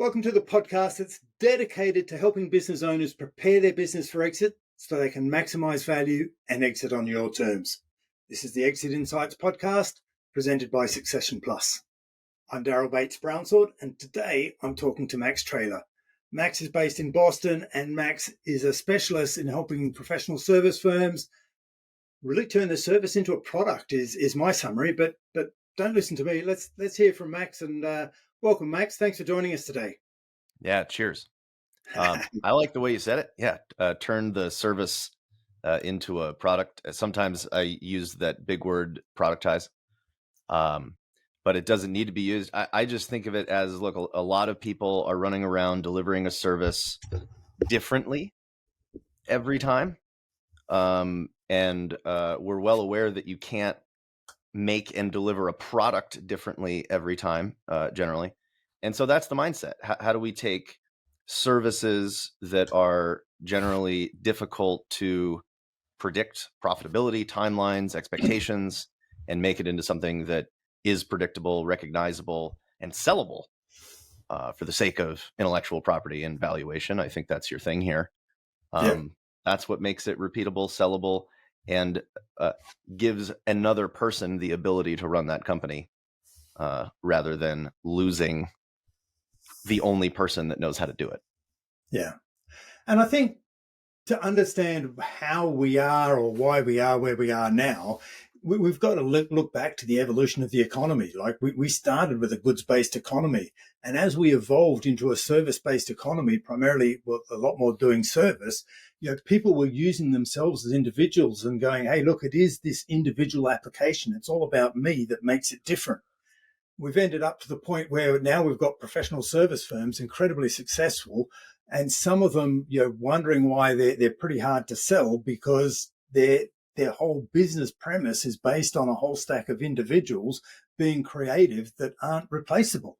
Welcome to the podcast that's dedicated to helping business owners prepare their business for exit so they can maximize value and exit on your terms. This is the Exit Insights podcast presented by Succession Plus. I'm Daryl Bates-Brownsword, and today I'm talking to Max Traylor. Max is based in Boston, and Max is a specialist in helping professional service firms really turn their service into a product is my summary, but don't listen to me. Let's hear from Max, and welcome, Max. Thanks for joining us today. Yeah, cheers. I like the way you said it. Yeah, turn the service into a product. Sometimes I use that big word, productize, but it doesn't need to be used. I just think of it as, look, a lot of people are running around delivering a service differently every time. And we're well aware that you can't make and deliver a product differently every time, generally. And so that's the mindset. How do we take services that are generally difficult to predict profitability, timelines, expectations, and make it into something that is predictable, recognizable, and sellable for the sake of intellectual property and valuation? I think that's your thing here. That's what makes it repeatable, sellable, and gives another person the ability to run that company rather than losing the only person that knows how to do it. Yeah. And I think to understand how we are or why we are where we are now, we've got to look back to the evolution of the economy. Like we started with a goods-based economy. And as we evolved into a service-based economy, primarily a lot more doing service, people were using themselves as individuals and going, hey, look, it is this individual application. It's all about me that makes it different. We've ended up to the point where now we've got professional service firms, incredibly successful, and some of them, wondering why they're pretty hard to sell because their whole business premise is based on a whole stack of individuals being creative that aren't replaceable.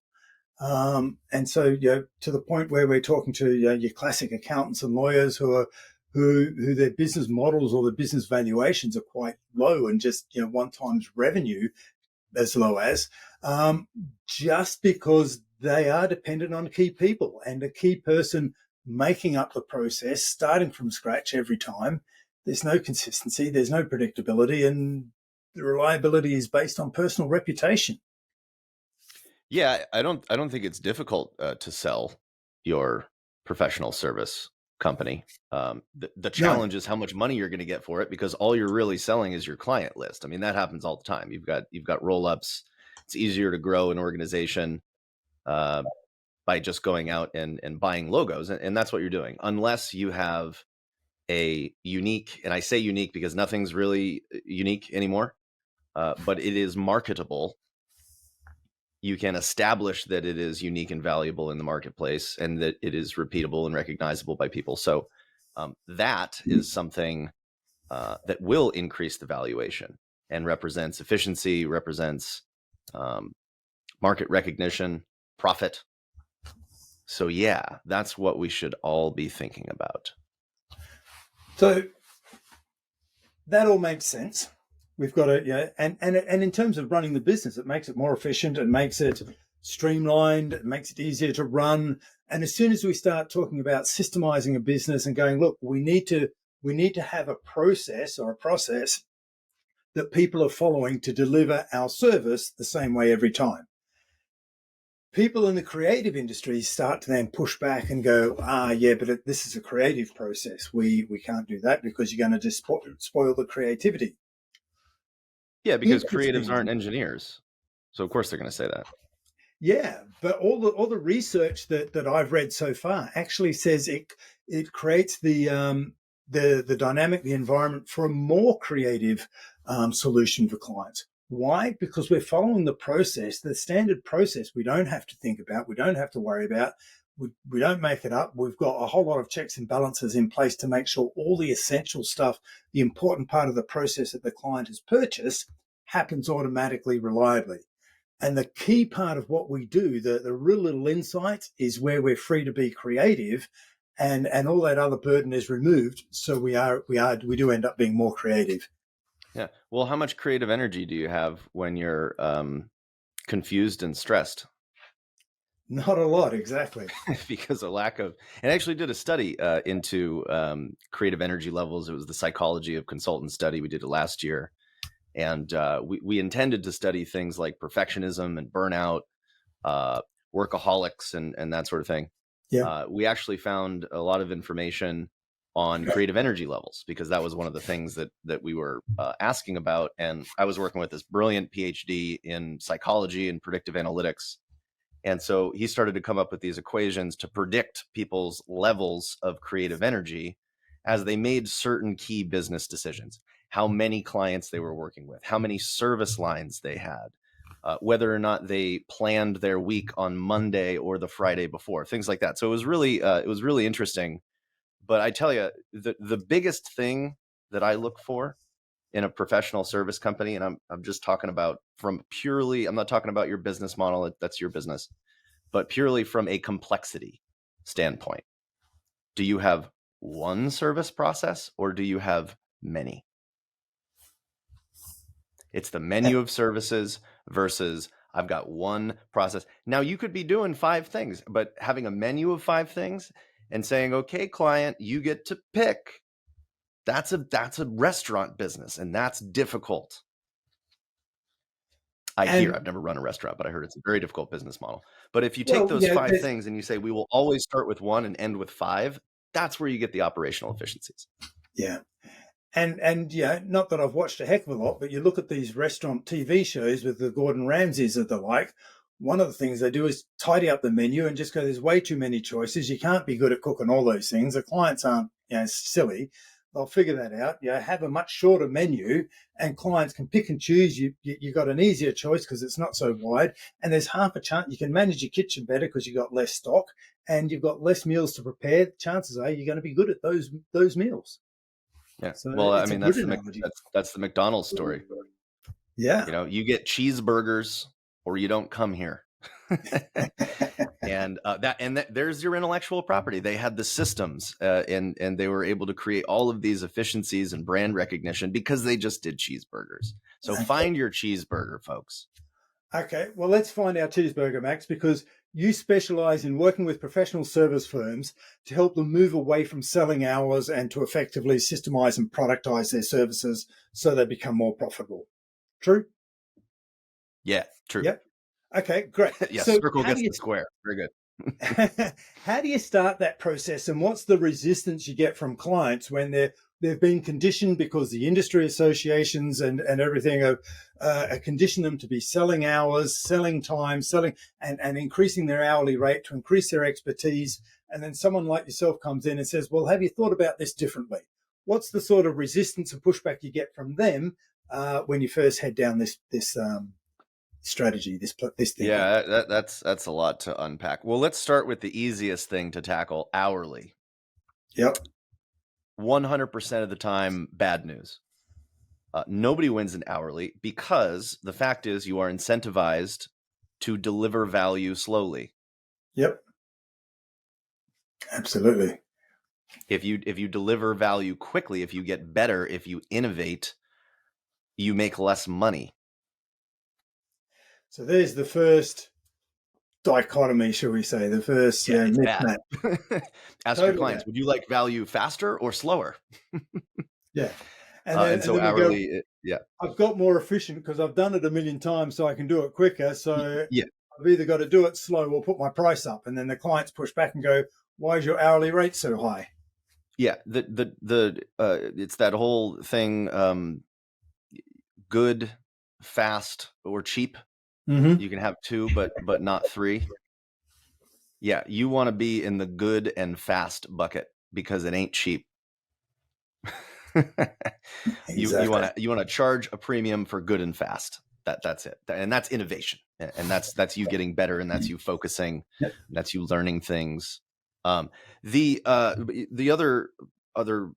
And so, to the point where we're talking to your classic accountants and lawyers who their business models or their business valuations are quite low and just, one times revenue as low as, just because they are dependent on key people and a key person making up the process, starting from scratch every time. There's no consistency, there's no predictability, and the reliability is based on personal reputation. Yeah, I don't think it's difficult to sell your professional service company. The challenge is how much money you're going to get for it, because all you're really selling is your client list. I mean, that happens all the time. You've got roll-ups. It's easier to grow an organization by just going out and buying logos, and that's what you're doing, unless you have a unique, and I say unique because nothing's really unique anymore, but it is marketable. You can establish that it is unique and valuable in the marketplace and that it is repeatable and recognizable by people. So that is something that will increase the valuation and represents efficiency, represents market recognition, profit. So yeah, that's what we should all be thinking about. So that all makes sense. We've got to, and in terms of running the business, it makes it more efficient, it makes it streamlined, it makes it easier to run. And as soon as we start talking about systemizing a business and going, look, we need to have a process that people are following to deliver our service the same way every time. People in the creative industry start to then push back and go, but this is a creative process. We can't do that because you're going to just spoil the creativity. Yeah, because creatives aren't engineers. So of course they're going to say that. Yeah, but all the research that I've read so far actually says it creates the dynamic, the environment for a more creative solution for clients. Why? Because we're following the process, the standard process. We don't have to think about, we don't have to worry about, we don't make it up. We've got a whole lot of checks and balances in place to make sure all the essential stuff, the important part of the process that the client has purchased, happens automatically, reliably. And the key part of what we do, the real little insight, is where we're free to be creative, and all that other burden is removed. So we do end up being more creative. Yeah. Well, how much creative energy do you have when you're confused and stressed? Not a lot, exactly. because of lack of, and I actually did a study into creative energy levels. It was the psychology of consultant study. We did it last year. And we intended to study things like perfectionism and burnout, workaholics, and that sort of thing. Yeah. We actually found a lot of information on creative energy levels because that was one of the things that we were asking about. And I was working with this brilliant PhD in psychology and predictive analytics. And so he started to come up with these equations to predict people's levels of creative energy as they made certain key business decisions, how many clients they were working with, how many service lines they had, whether or not they planned their week on Monday or the Friday before, things like that. So it was really interesting. But I tell you, the biggest thing that I look for in a professional service company, and I'm just talking about from purely, I'm not talking about your business model, that's your business, but purely from a complexity standpoint. Do you have one service process or do you have many? It's the menu of services versus I've got one process. Now you could be doing 5 things, but having a menu of 5 things and saying, okay, client, you get to pick. That's a restaurant business, and that's difficult. I've never run a restaurant, but I heard it's a very difficult business model. But if you take Well, those yeah, 5 things and you say, we will always start with 1 and end with 5, that's where you get the operational efficiencies. yeah. And yeah, not that I've watched a heck of a lot, but you look at these restaurant TV shows with the Gordon Ramsays and the like. One of the things they do is tidy up the menu and just go, there's way too many choices. You can't be good at cooking all those things. The clients aren't, silly. They'll figure that out. You have a much shorter menu and clients can pick and choose. You got an easier choice because it's not so wide. And there's half a chance you can manage your kitchen better because you've got less stock and you've got less meals to prepare. Chances are you're going to be good at those meals. Yeah. So Well, I it's a mean, good analogy. that's the McDonald's story. Yeah. You get cheeseburgers or you don't come here. And there's your intellectual property. They had the systems and they were able to create all of these efficiencies and brand recognition because they just did cheeseburgers. So find your cheeseburger, folks. Okay. Well, let's find our cheeseburger, Max, because you specialize in working with professional service firms to help them move away from selling hours and to effectively systemize and productize their services so they become more profitable. True? Yeah, true. Yep. Okay, great. Yes, So circle gets the square. Very good. how do you start that process, and what's the resistance you get from clients when they've been conditioned because the industry associations and everything are conditioned them to be selling hours, selling time, selling and increasing their hourly rate to increase their expertise, and then someone like yourself comes in and says, well, have you thought about this differently? What's the sort of resistance and pushback you get from them when you first head down this strategy, this thinking? Yeah, that's a lot to unpack. Well, let's start with the easiest thing to tackle, hourly. Yep. 100% of the time, bad news. Nobody wins an hourly because the fact is you are incentivized to deliver value slowly. Yep. Absolutely. If you deliver value quickly, if you get better, if you innovate, you make less money. So there's the first dichotomy, shall we say? The first it's mismatch. bad. Ask your clients, would you like value faster or slower? Yeah. And so hourly, yeah. I've got more efficient because I've done it a million times, so I can do it quicker. So yeah. I've either got to do it slow or put my price up, and then the clients push back and go, "Why is your hourly rate so high?" Yeah, it's that whole thing. Good, fast, or cheap. Mm-hmm. You can have 2, but not 3. Yeah, you want to be in the good and fast bucket because it ain't cheap. Exactly. You want to charge a premium for good and fast. That's it, and that's innovation, and that's you getting better, and that's you focusing, Yep. that's you learning things. The other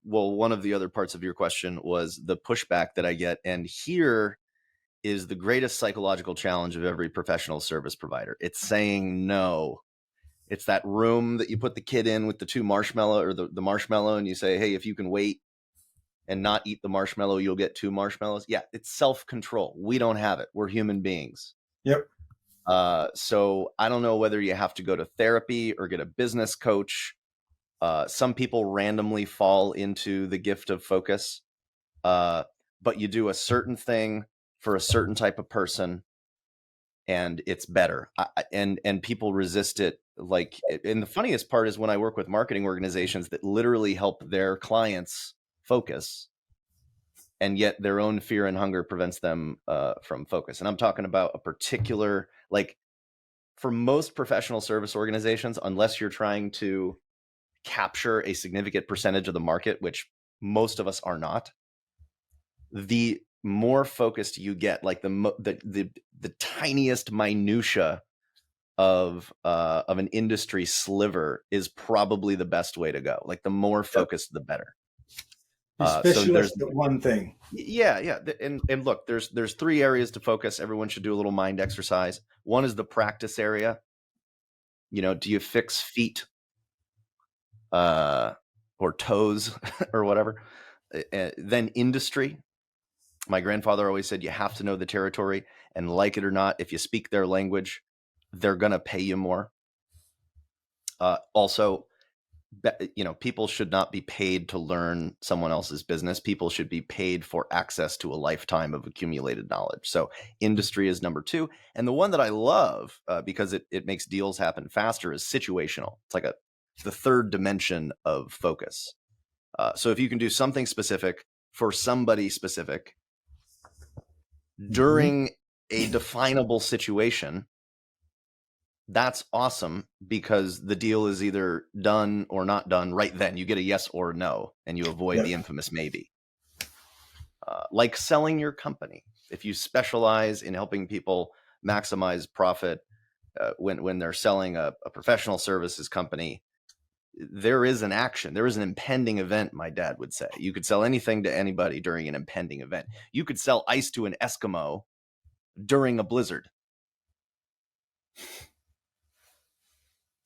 one of the other parts of your question was the pushback that I get, and here is the greatest psychological challenge of every professional service provider. It's saying no. It's that room that you put the kid in with the 2 marshmallow or the marshmallow, and you say, hey, if you can wait and not eat the marshmallow, you'll get 2 marshmallows. Yeah, it's self-control. We don't have it. We're human beings. Yep. So I don't know whether you have to go to therapy or get a business coach. Some people randomly fall into the gift of focus, but you do a certain thing for a certain type of person, and it's better. And people resist it. And the funniest part is when I work with marketing organizations that literally help their clients focus, and yet their own fear and hunger prevents them from focus. And I'm talking about a particular, like, for most professional service organizations, unless you're trying to capture a significant percentage of the market, which most of us are not, the more focused you get, like the tiniest minutia of an industry sliver is probably the best way to go. Like the more focused, the better. Be So there's, specialist at one thing. yeah. And look, there's 3 areas to focus. Everyone should do a little mind exercise. One is the practice area. Do you fix feet, or toes or whatever? Then industry. My grandfather always said you have to know the territory, and like it or not, if you speak their language, they're going to pay you more. Also, people should not be paid to learn someone else's business. People should be paid for access to a lifetime of accumulated knowledge. So industry is number 2. And the one that I love, because it makes deals happen faster, is situational. It's like the third dimension of focus. So if you can do something specific for somebody specific during a definable situation, that's awesome, because the deal is either done or not done right then. You get a yes or no, and you avoid the infamous maybe. Like selling your company. If you specialize in helping people maximize profit, when they're selling a professional services company, there is an action. There is an impending event, my dad would say. You could sell anything to anybody during an impending event. You could sell ice to an Eskimo during a blizzard.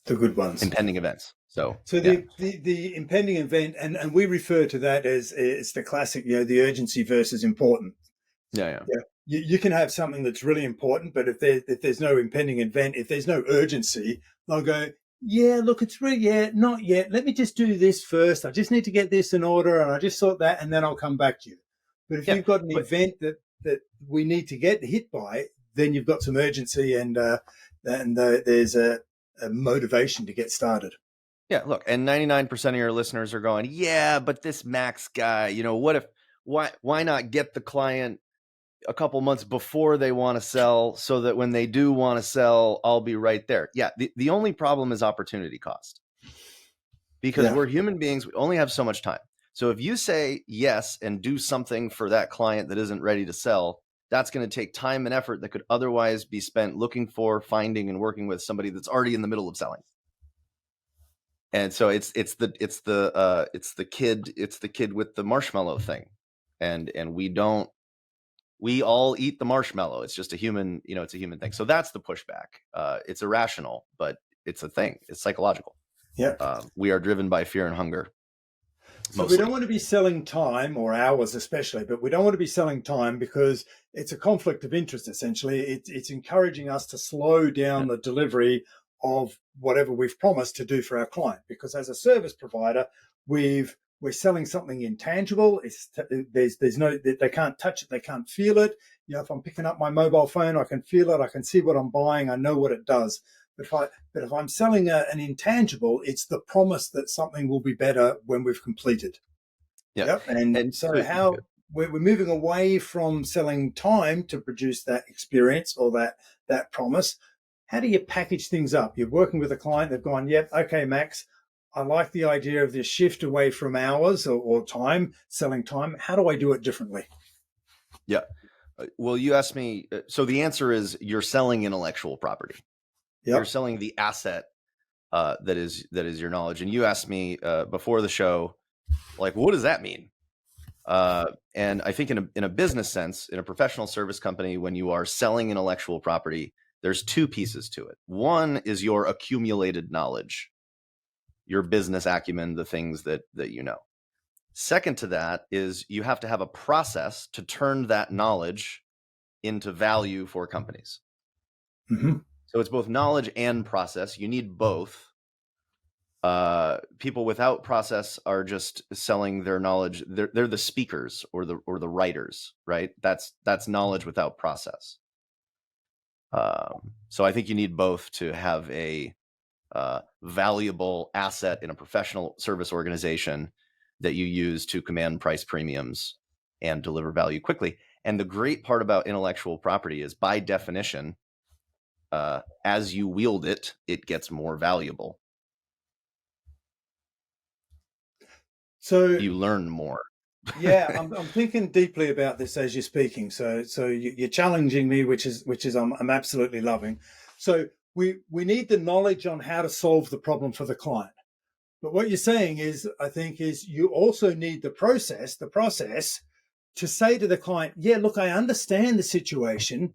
The good ones. Impending events. So the impending event, and we refer to that as it's the classic, the urgency versus important. Yeah. You can have something that's really important, but if there's no impending event, if there's no urgency, they'll go, yeah, look, it's really, not yet. Let me just do this first. I just need to get this in order, and I just sort that, and then I'll come back to you. But if you've got an event that we need to get hit by, then you've got some urgency, and there's a motivation to get started. Yeah, look, and 99% of your listeners are going, yeah, but this Max guy, why not get the client a couple months before they want to sell, so that when they do want to sell, I'll be right there. Yeah, the only problem is opportunity cost, because we're human beings. We only have so much time. So if you say yes and do something for that client that isn't ready to sell, that's going to take time and effort that could otherwise be spent looking for, finding, and working with somebody that's already in the middle of selling. And so it's the kid with the marshmallow thing, and we all eat the marshmallow. It's just a human thing. So that's the pushback. It's irrational, but it's a thing. It's psychological. Yeah. We are driven by fear and hunger. So mostly. We don't want to be selling time, or hours especially, but we don't want to be selling time because it's a conflict of interest, essentially. It's encouraging us to slow down the delivery of whatever we've promised to do for our client. Because as a service provider, we're selling something intangible. There's no, they can't touch it, they can't feel it. If I'm picking up my mobile phone, I can feel it, I can see what I'm buying, I know what it does. But if I'm selling an intangible, it's the promise that something will be better when we've completed. Yeah. Yep. And so how we're moving away from selling time to produce that experience or that promise. How do you package things up? You're working with a client, they've gone, yep, okay, Max, I like the idea of this shift away from hours or time, selling time. How do I do it differently? Yeah. Well, you asked me, so the answer is you're selling intellectual property. Yep. You're selling the asset that is your knowledge. And you asked me before the show, like, what does that mean? And I think in a business sense, in a professional service company, when you are selling intellectual property, there's 2 pieces to it. One is your accumulated knowledge, your business acumen, the things that you know. Second to that is you have to have a process to turn that knowledge into value for companies. Mm-hmm. So it's both knowledge and process. You need both. People without process are just selling their knowledge. They're the speakers or the writers, right? That's knowledge without process. So I think you need both to have a valuable asset in a professional service organization that you use to command price premiums and deliver value quickly. And the great part about intellectual property is, by definition, as you wield it, it gets more valuable. So You learn more. yeah, I'm thinking deeply about this as you're speaking. So you're challenging me, which is I'm absolutely loving. So we need the knowledge on how to solve the problem for the client. But what you're saying is, I think, is you also need the process to say to the client, yeah, look, I understand the situation,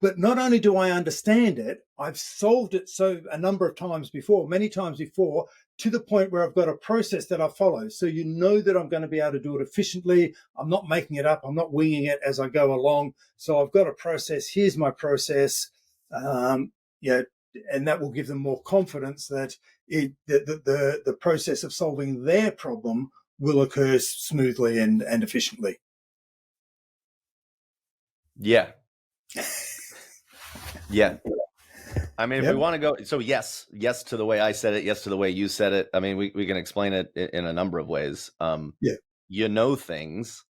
but not only do I understand it, I've solved it so a number of times before, many times before, to the point where I've got a process that I follow. So you know that I'm going to be able to do it efficiently. I'm not making it up. I'm not winging it as I go along. So I've got a process. Here's my process. Yeah, and that will give them more confidence that the process of solving their problem will occur smoothly and efficiently. Yeah. Yeah. I mean, if we Yep. want to go, so yes to the way I said it, yes to the way you said it. I mean, we can explain it in a number of ways. Yeah. You know things,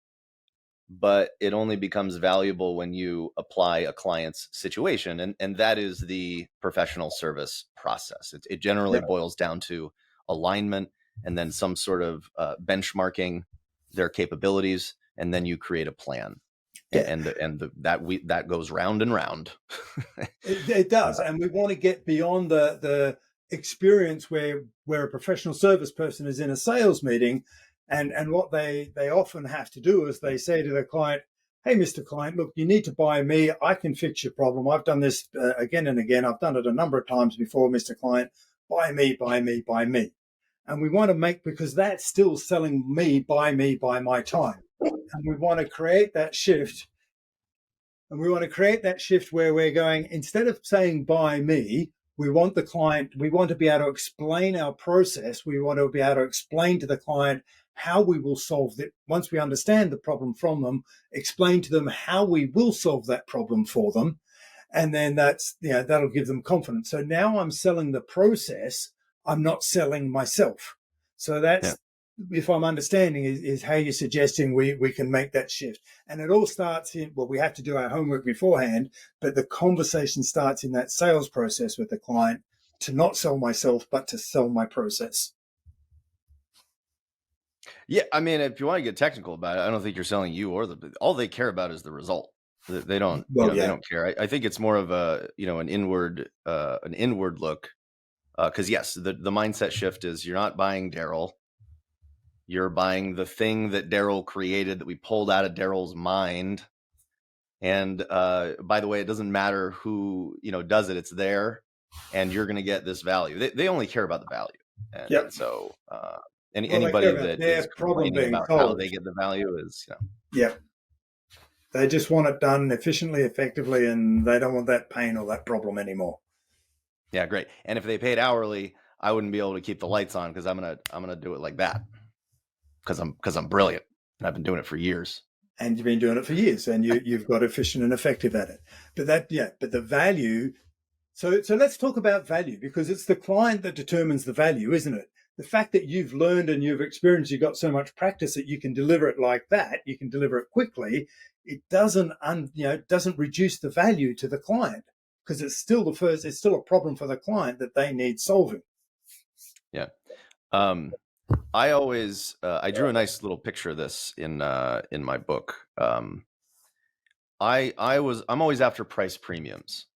but it only becomes valuable when you apply a client's situation. And that is the professional service process. It generally Yep. boils down to alignment and then some sort of benchmarking their capabilities. And then you create a plan. Yeah. That goes round and round. It does, and we want to get beyond the experience where a professional service person is in a sales meeting, and what they often have to do is they say to the client, "Hey, Mr. Client, look, you need to buy me. I can fix your problem. I've done this again and again. I've done it a number of times before, Mr. Client. Buy me, buy me, buy me." And we want to make, because that's still selling me, buy my time, and we want to create that shift. And we want to create that shift where we're going, instead of saying buy me, we want to be able to explain our process. We want to be able to explain to the client how we will solve it. Once we understand the problem from them, explain to them how we will solve that problem for them. And then that'll give them confidence. So now I'm selling the process. I'm not selling myself. So Yeah. that's, if I'm understanding, is how you're suggesting we can make that shift. And it all starts in, well, we have to do our homework beforehand, but the conversation starts in that sales process with the client, to not sell myself, but to sell my process. Yeah, I mean, if you want to get technical about it, I don't think you're selling you all they care about is the result. They don't, Well, they yeah, don't care. I think it's more of a, an inward look. Because yes, the mindset shift is, you're not buying Daryl. You're buying the thing that Daryl created, that we pulled out of Daryl's mind. And by the way, it doesn't matter who, does it. It's there, and you're going to get this value. They only care about the value. yep. And so Well, they care anybody about that is their problem complaining being about how they solved. get the value is, Yep. They just want it done efficiently, effectively, and they don't want that pain or that problem anymore. yeah, great. And if they paid hourly, I wouldn't be able to keep the lights on, because I'm gonna do it like that, because I'm brilliant and I've been doing it for years. And you've been doing it for years, and you've got efficient and effective at it. But the value. So let's talk about value, because it's the client that determines the value, isn't it? The fact that you've learned and you've experienced, you've got so much practice that you can deliver it like that, you can deliver it quickly. It doesn't reduce the value to the client, because it's still a problem for the client that they need solving. Yeah. I always I drew a nice little picture of this in my book. I'm always after price premiums.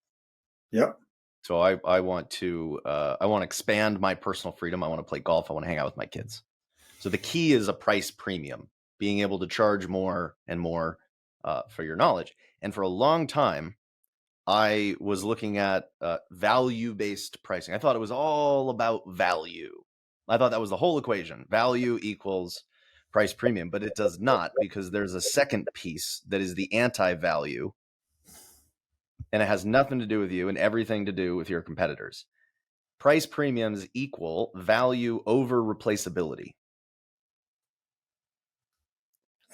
Yep. So I want to expand my personal freedom. I want to play golf. I want to hang out with my kids. So the key is a price premium, being able to charge more and more for your knowledge. And for a long time, I was looking at value-based pricing. I thought it was all about value. I thought that was the whole equation. Value equals price premium, but it does not, because there's a second piece that is the anti-value. and it has nothing to do with you and everything to do with your competitors. Price premiums equal value over replaceability.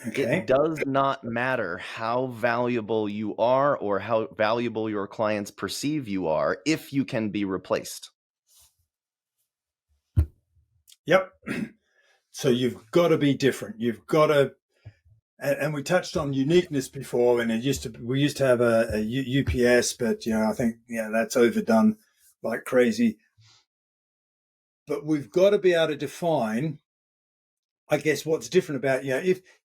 Okay. It does not matter how valuable you are or how valuable your clients perceive you are if you can be replaced. Yep. So you've got to be different. You've got to, and we touched on uniqueness before, and we used to have a UPS, but I think that's overdone like crazy. But we've got to be able to define, I guess, what's different about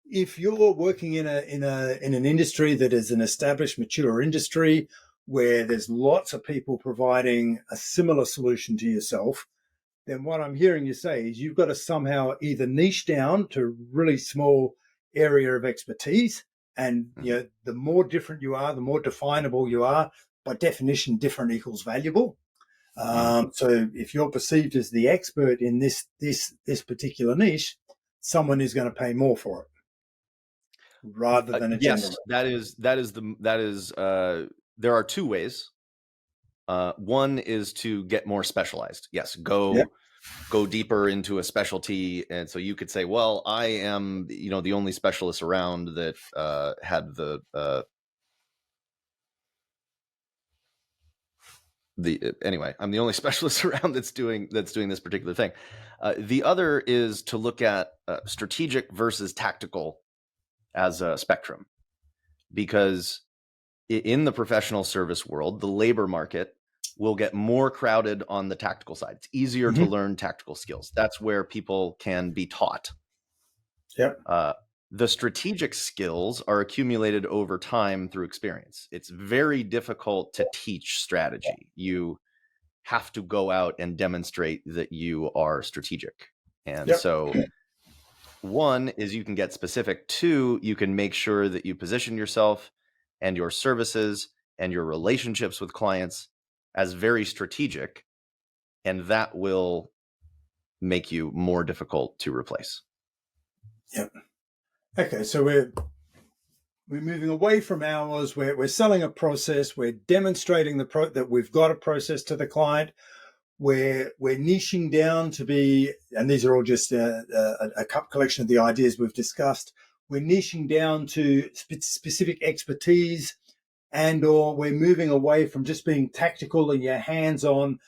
if you're working in an industry that is an established, mature industry where there's lots of people providing a similar solution to yourself, then what I'm hearing you say is you've got to somehow either niche down to a really small area of expertise. And the more different you are, the more definable you are. By definition, different equals valuable. So if you're perceived as the expert in this particular niche, someone is going to pay more for it rather than a general. Yes, there are two ways. One is to get more specialized. Yes, go deeper into a specialty. And so you could say, well, I am, the only specialist around that had anyway, I'm the only specialist around that's doing this particular thing. The other is to look at strategic versus tactical as a spectrum, because in the professional service world, the labor market will get more crowded on the tactical side. It's easier to learn tactical skills. That's where people can be taught. Yep. The strategic skills are accumulated over time through experience. It's very difficult to teach strategy. You have to go out and demonstrate that you are strategic. And so one is you can get specific. Two, you can make sure that you position yourself and your services and your relationships with clients as very strategic, and that will make you more difficult to replace. Yep. Okay, so we're moving away from hours. We're selling a process. We're demonstrating that we've got a process to the client. We're niching down to be, and these are all just a collection of the ideas we've discussed. We're niching down to specific expertise, or we're moving away from just being tactical and your hands-on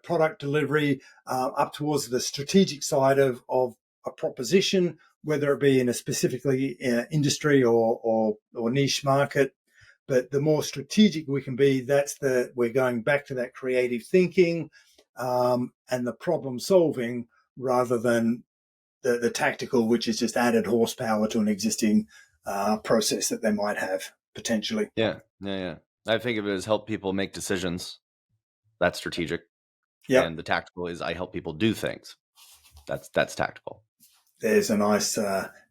product delivery up towards the strategic side of a proposition, whether it be in a specifically industry or niche market. But the more strategic we can be, we're going back to that creative thinking and the problem solving rather than the tactical, which is just added horsepower to an existing process that they might have potentially. Yeah. I think of it as help people make decisions. That's strategic. Yeah. And the tactical is I help people do things. That's tactical. There's a nice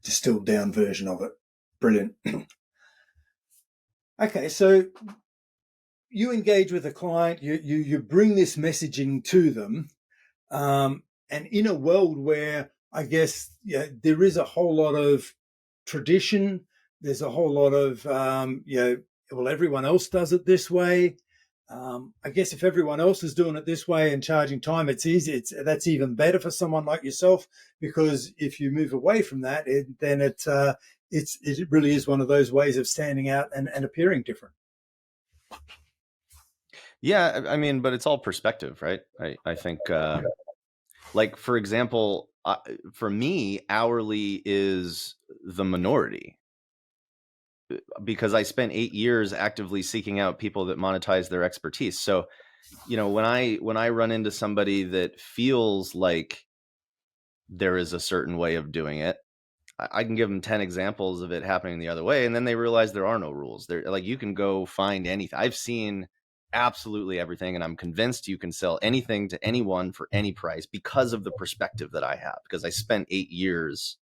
distilled down version of it. Brilliant. Okay, so you engage with a client, you bring this messaging to them, and in a world where I guess there is a whole lot of tradition, there's a whole lot of well, everyone else does it this way. I guess if everyone else is doing it this way and charging time, it's easy. That's even better for someone like yourself, because if you move away from that, then it really is one of those ways of standing out and appearing different. Yeah, I mean, but it's all perspective, right? I think, like, for example, for me, hourly is the minority because I spent 8 years actively seeking out people that monetize their expertise. So, when I run into somebody that feels like there is a certain way of doing it, I can give them 10 examples of it happening the other way. And then they realize there are no rules. They're like, you can go find anything. I've seen absolutely everything. And I'm convinced you can sell anything to anyone for any price because of the perspective that I have, because I spent 8 years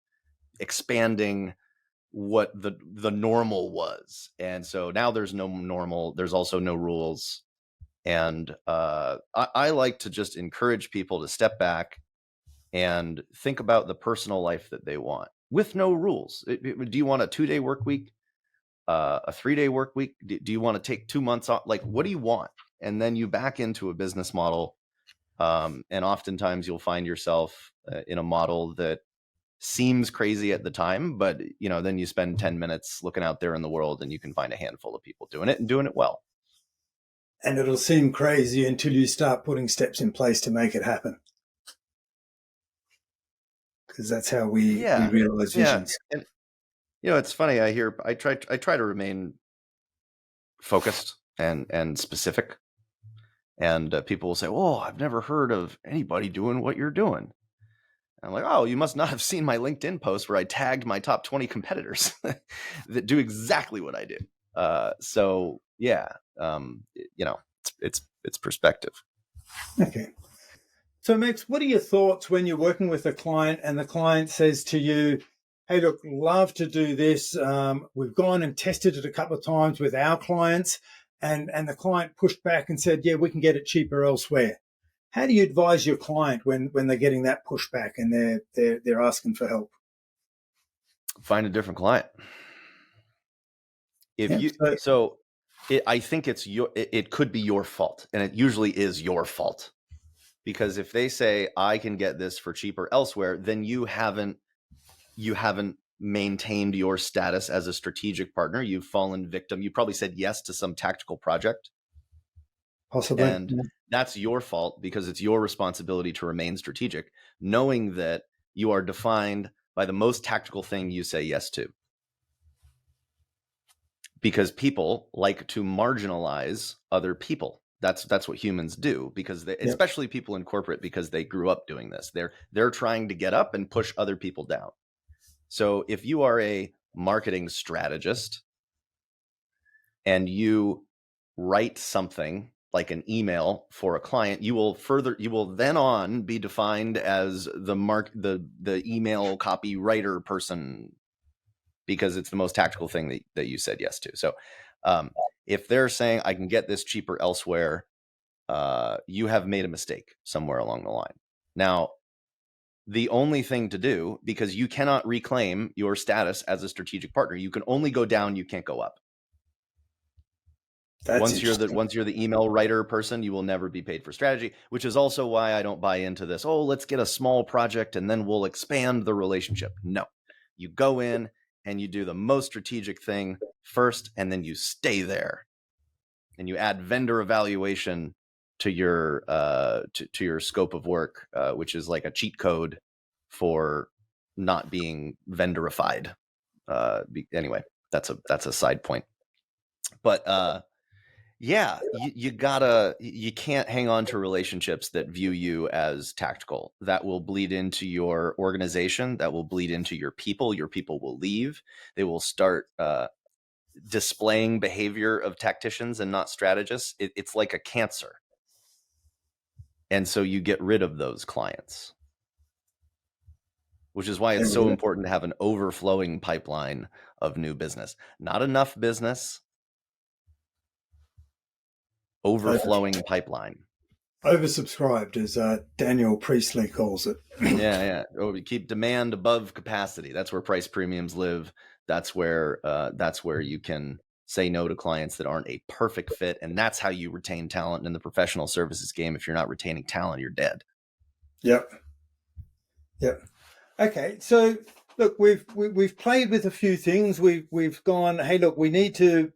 expanding what the normal was. And so now there's no normal. There's also no rules. And I like to just encourage people to step back and think about the personal life that they want with no rules. Do you want a 2-day work week? a 3-day work week? Do you want to take 2 months off? Like, what do you want? And then you back into a business model. And oftentimes you'll find yourself in a model that seems crazy at the time, but then you spend 10 minutes looking out there in the world and you can find a handful of people doing it and doing it well. And it'll seem crazy until you start putting steps in place to make it happen. Because that's how we realize visions. Yeah. And it's funny. I try to remain focused and specific. And people will say, "Oh, I've never heard of anybody doing what you're doing." And I'm like, "Oh, you must not have seen my LinkedIn post where I tagged my top 20 competitors that do exactly what I do." So yeah, it's perspective. Okay. So Max, what are your thoughts when you're working with a client and the client says to you, "Hey, look, love to do this. We've gone and tested it a couple of times with our clients," and the client pushed back and said, "Yeah, we can get it cheaper elsewhere." How do you advise your client when they're getting that pushback and they're asking for help? Find a different client. I think it could be your fault, and it usually is your fault, because if they say, "I can get this for cheaper elsewhere," then you haven't maintained your status as a strategic partner. You've fallen victim. You probably said yes to some tactical project. Possibly. And that's your fault, because it's your responsibility to remain strategic, knowing that you are defined by the most tactical thing you say yes to. Because people like to marginalize other people. That's what humans do, because especially people in corporate, because they grew up doing this. They're trying to get up and push other people down. So if you are a marketing strategist and you write something like an email for a client, you will then on be defined as the email copywriter person, because it's the most tactical thing that you said yes to. So if they're saying, "I can get this cheaper elsewhere," you have made a mistake somewhere along the line. Now, the only thing to do, because you cannot reclaim your status as a strategic partner, you can only go down, you can't go up. Once you're the email writer person, you will never be paid for strategy, which is also why I don't buy into this, "Oh, let's get a small project and then we'll expand the relationship." No, you go in and you do the most strategic thing first, and then you stay there, and you add vendor evaluation to your to your scope of work, which is like a cheat code for not being vendorified. Anyway, that's a side point. But yeah, you can't hang on to relationships that view you as tactical. That will bleed into your organization. That will bleed into your people. Your people will leave. They will start displaying behavior of tacticians and not strategists. It's like a cancer. And so you get rid of those clients, which is why it's so important to have an overflowing pipeline of new business. Not enough business, overflowing pipeline. Oversubscribed, as Daniel Priestley calls it. Yeah. We keep demand above capacity. That's where price premiums live. That's where you can say no to clients that aren't a perfect fit, and that's how you retain talent in the professional services game. If you're not retaining talent, you're dead. Yep. Okay, so look, we've played with a few things. We've gone, "Hey, look, we need to,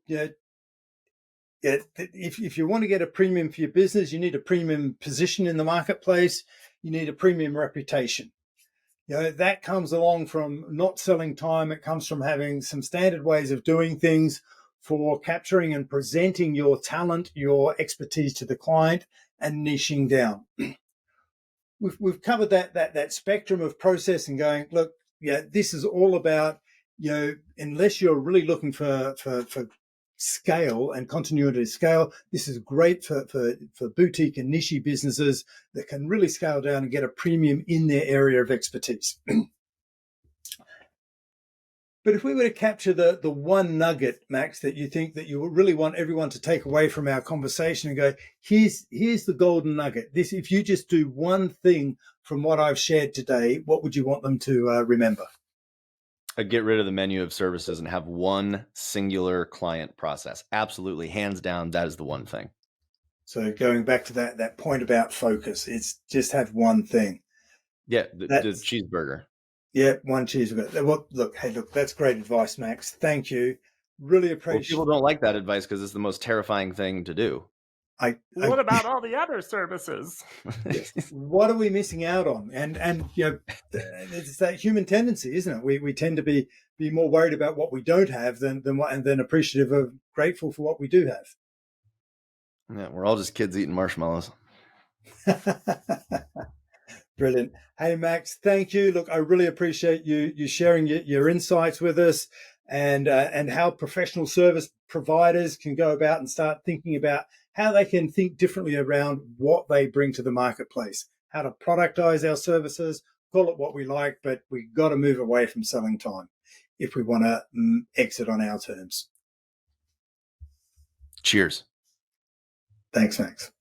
if you want to get a premium for your business, you need a premium position in the marketplace. You need a premium reputation." That comes along from not selling time. It comes from having some standard ways of doing things for capturing and presenting your talent, your expertise to the client, and niching down. We've covered that spectrum of process and going, look, this is all about, unless you're really looking for scale and continuity of scale, this is great for boutique and niche businesses that can really scale down and get a premium in their area of expertise. But if we were to capture the one nugget, Max, that you think that you really want everyone to take away from our conversation and go, here's the golden nugget. This, if you just do one thing from what I've shared today, what would you want them to remember? Get rid of the menu of services and have one singular client process. Absolutely, hands down, that is the one thing. So going back to that point about focus, it's just have one thing. Yeah, the cheeseburger. Yeah, one cheeseburger. Well, look, that's great advice, Max. Thank you. Really Well, appreciate. people don't like that advice because it's the most terrifying thing to do. What about all the other services? Yes. What are we missing out on? And it's that human tendency, isn't it? We tend to be more worried about what we don't have than appreciative of grateful for what we do have. Yeah, we're all just kids eating marshmallows. Brilliant. Hey, Max, thank you. Look, I really appreciate you sharing your insights with us and how professional service providers can go about and start thinking about how they can think differently around what they bring to the marketplace, how to productize our services, call it what we like, but we've got to move away from selling time if we want to exit on our terms. Cheers. Thanks, Max.